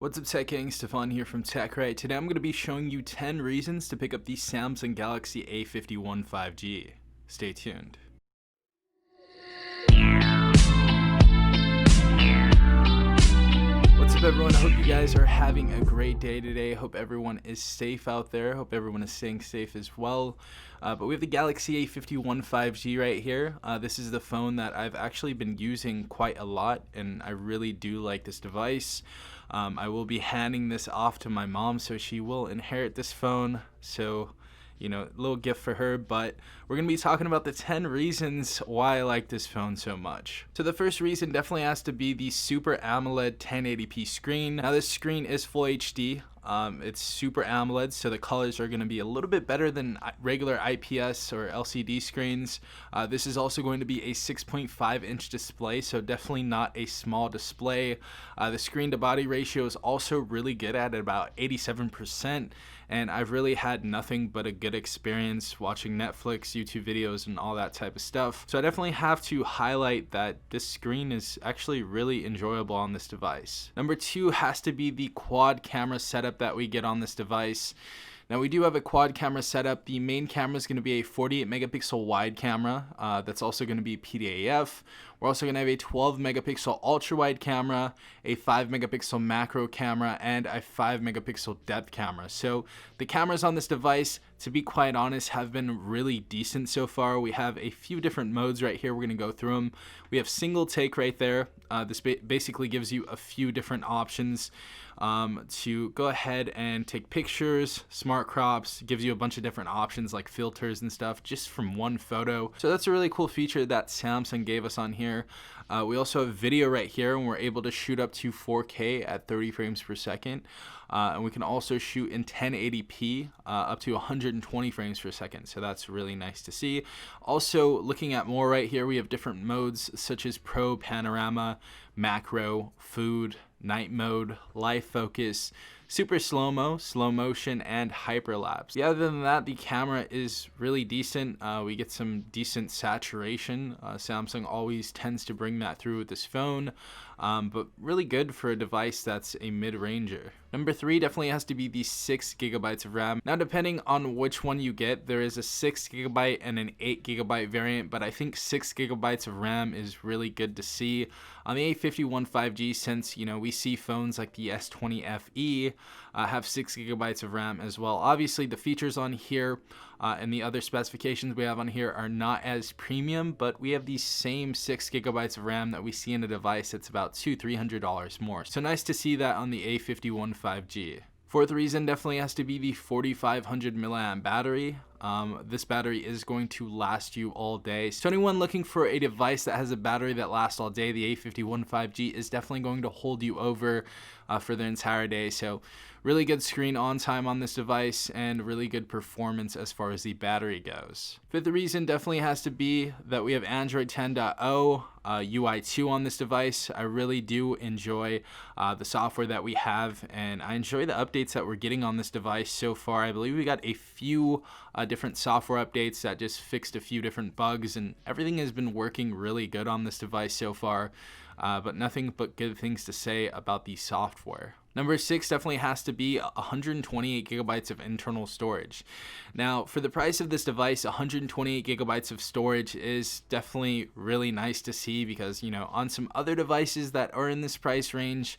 What's up, Tech Gang? Stefan here from TechRight. Today I'm going to be showing you 10 reasons to pick up the Samsung Galaxy A51 5G. Stay tuned. What's up, everyone? I hope you guys are having a great day today. Hope everyone is safe out there. Hope everyone is staying safe as well. But we have the Galaxy A51 5G right here. This is the phone that I've actually been using quite a lot, and I really do like this device. I will be handing this off to my mom, so she will inherit this phone. So, you know, a little gift for her, but we're going to be talking about the 10 reasons why I like this phone so much. So the first reason definitely has to be the Super AMOLED 1080p screen. Now this screen is full HD. It's Super AMOLED, so the colors are going to be a little bit better than regular IPS or LCD screens. This is also going to be a 6.5-inch display, so definitely not a small display. The screen to body ratio is also really good at about 87%, and I've really had nothing but a good experience watching Netflix, YouTube videos, and all that type of stuff. So I definitely have to highlight that this screen is actually really enjoyable on this device. Number two has to be the quad camera setup that we get on this device. Now we do have a quad camera setup. The main camera is going to be a 48 megapixel wide camera. That's also going to be PDAF. We're also going to have a 12 megapixel ultra wide camera, a 5 megapixel macro camera, and a 5 megapixel depth camera. So the cameras on this device, to be quite honest, have been really decent so far. We have a few different modes right here. We're going to go through them. We have single take right there. This basically gives you a few different options to go ahead and take pictures, smart crops, gives you a bunch of different options like filters and stuff just from one photo. So that's a really cool feature that Samsung gave us on here. We also have video right here, and we're able to shoot up to 4K at 30 frames per second. And we can also shoot in 1080p up to 120 frames per second. So that's really nice to see. Also, looking at more right here, we have different modes such as Pro, Panorama, Macro, Food, Night Mode, Live Focus, Super Slow-Mo, Slow Motion, and Hyperlapse. Yeah, other than that, the camera is really decent. We get some decent saturation. Samsung always tends to bring that through with this phone, but really good for a device that's a mid-ranger. Number three definitely has to be the 6 gigabytes of RAM. Now, depending on which one you get, there is a 6 gigabyte and an 8 gigabyte variant, but I think 6 gigabytes of RAM is really good to see. On the A51 5G, since, you know, we see phones like the S20 FE have 6 gigabytes of RAM as well. Obviously, the features on here and the other specifications we have on here are not as premium, but we have the same 6 gigabytes of RAM that we see in a device that's about $200-300 more. So nice to see that on the A51 5G. Fourth reason definitely has to be the 4500 milliamp battery. This battery is going to last you all day. So anyone looking for a device that has a battery that lasts all day, the A51 5G is definitely going to hold you over for the entire day. So really good screen on time on this device and really good performance as far as the battery goes. Fifth reason definitely has to be that we have Android 10.0 UI2 on this device. I really do enjoy the software that we have, and I enjoy the updates that we're getting on this device so far. I believe we got a few different software updates that just fixed a few different bugs, and everything has been working really good on this device so far, but nothing but good things to say about the software. Number six definitely has to be 128 gigabytes of internal storage. Now, for the price of this device, 128 gigabytes of storage is definitely really nice to see because, you know, on some other devices that are in this price range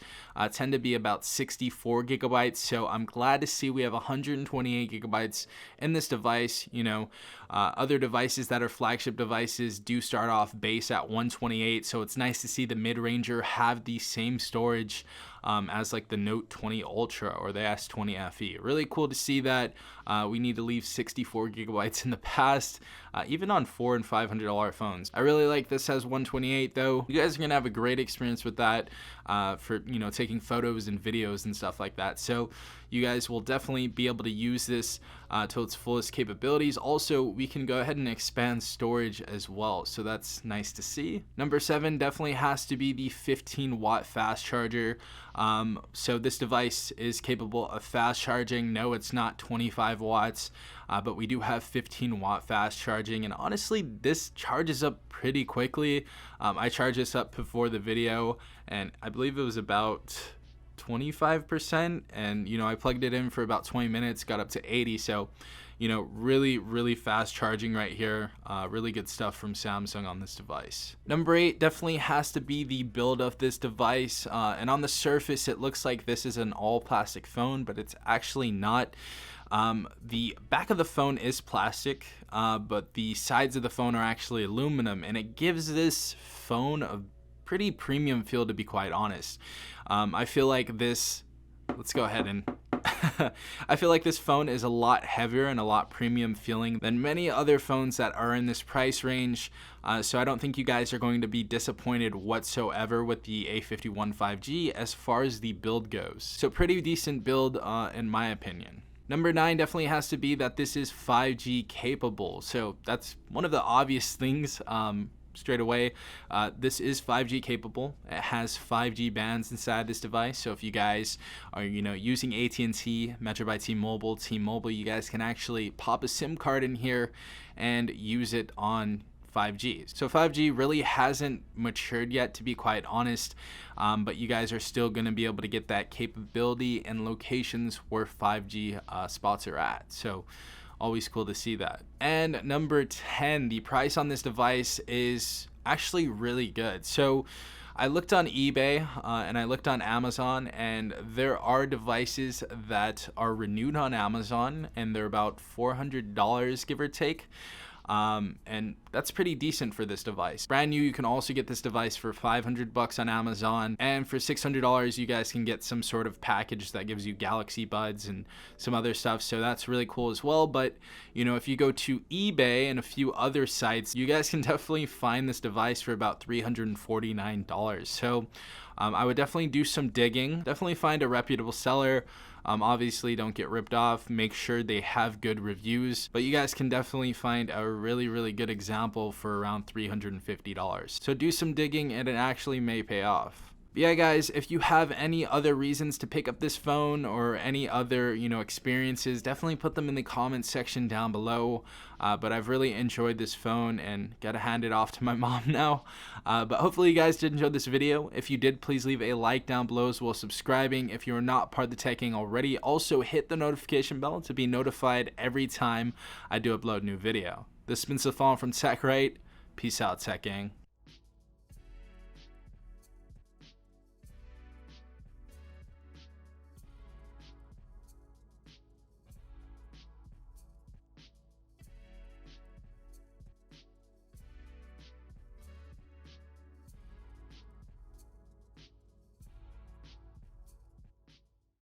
tend to be about 64 gigabytes. So I'm glad to see we have 128 gigabytes in this device. You know, other devices that are flagship devices do start off base at 128. So it's nice to see the mid-ranger have the same storage as like the Note 20 Ultra or the S20 FE. Really cool to see that. We need to leave 64 gigabytes in the past, even on $400 and $500 phones. I really like this has 128 though. You guys are gonna have a great experience with that for, you know, taking photos and videos and stuff like that. So you guys will definitely be able to use this to its fullest capabilities. Also, we can go ahead and expand storage as well, so that's nice to see. Number seven definitely has to be the 15-watt fast charger. So this device is capable of fast charging. No, it's not 25 watts, but we do have 15-watt fast charging, and honestly, this charges up pretty quickly. I charged this up before the video, and I believe it was about 25%, and you know, I plugged it in for about 20 minutes, got up to 80. So you know, really fast charging right here. Really good stuff from Samsung on this device. Number 8 definitely has to be the build of this device. And on the surface, it looks like this is an all plastic phone, but it's actually not. The back of the phone is plastic, but the sides of the phone are actually aluminum, and it gives this phone a pretty premium feel, to be quite honest. I feel like this, let's go ahead and I feel like this phone is a lot heavier and a lot premium feeling than many other phones that are in this price range. So I don't think you guys are going to be disappointed whatsoever with the A51 5G as far as the build goes. So pretty decent build in my opinion. Number 9 definitely has to be that this is 5G capable. So that's one of the obvious things. Straight away, this is 5G capable. It has 5G bands inside this device, so if you guys are using AT&T, Metro by T-Mobile, you guys can actually pop a SIM card in here and use it on 5G. So 5G really hasn't matured yet, to be quite honest, but you guys are still going to be able to get that capability in locations where 5G spots are at. So always cool to see that. And number 10, the price on this device is actually really good. So I looked on eBay and I looked on Amazon, and there are devices that are renewed on Amazon, and they're about $400, give or take. And that's pretty decent for this device. Brand new, you can also get this device for $500 on Amazon, and for $600 you guys can get some sort of package that gives you Galaxy Buds and some other stuff, so that's really cool as well. But you know, if you go to eBay and a few other sites, you guys can definitely find this device for about $349. So I would definitely do some digging, definitely find a reputable seller. Obviously don't get ripped off, make sure they have good reviews, but you guys can definitely find a really good example for around $350. So do some digging and it actually may pay off. But yeah guys, if you have any other reasons to pick up this phone or any other experiences, definitely put them in the comments section down below. But I've really enjoyed this phone and gotta hand it off to my mom now. But hopefully you guys did enjoy this video. If you did, please leave a like down below as well as subscribing if you're not part of the Tech Gang already. Also hit the notification bell to be notified every time I do upload a new video. This has been Safon from TechRight. Peace out, Tech Gang.